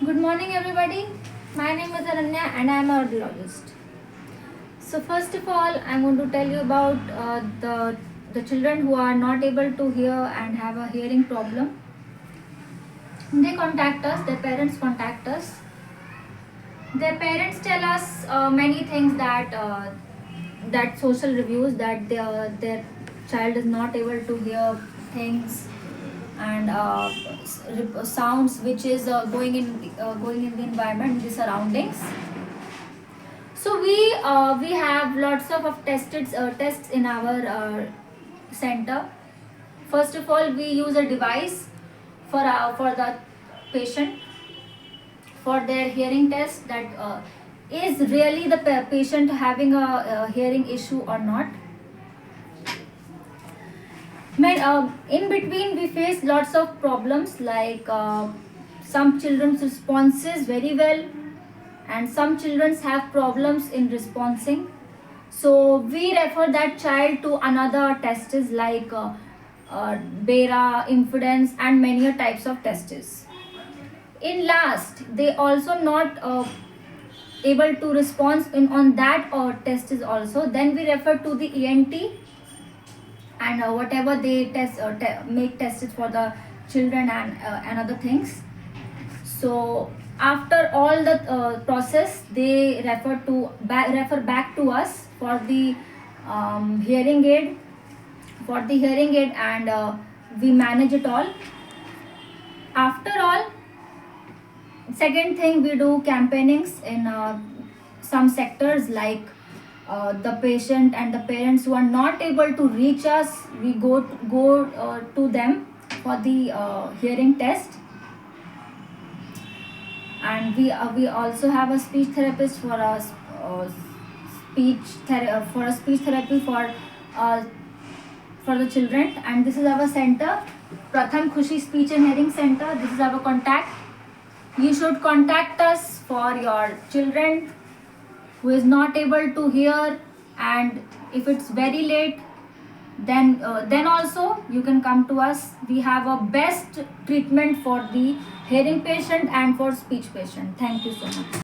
Good morning, everybody. My name is Ananya and I am a audiologist. So, first of all, I'm going to tell you about the children who are not able to hear and have a hearing problem. They contact us. Their parents contact us. Their parents tell us many things that social reviews that their child is not able to hear things and sounds which is going in the environment, in the surroundings. So we have lots of tested tests in our center. First of all, we use a device for the patient for their hearing test that is really the patient having a hearing issue or not. In between, we face lots of problems like some children's responses very well, and some children have problems in responding. So we refer that child to another tests like Bera, impedance, and many types of tests. In last, they also not able to respond on that tests also. Then we refer to the ENT and whatever they make tests for the children and other things. So after all the process, they refer back to us for the hearing aid and we manage it all. After all, second thing, we do campaignings in some sectors like the patient and the parents who are not able to reach us. We go to them for the hearing test, and we also have a speech therapist for a speech therapy for the children. And this is our center, Pratham Khushi Speech and Hearing Center. This is our contact. You should contact us for your children who is not able to hear, and if it's very late, then also you can come to us. We have a best treatment for the hearing patient and for speech patient. Thank you so much.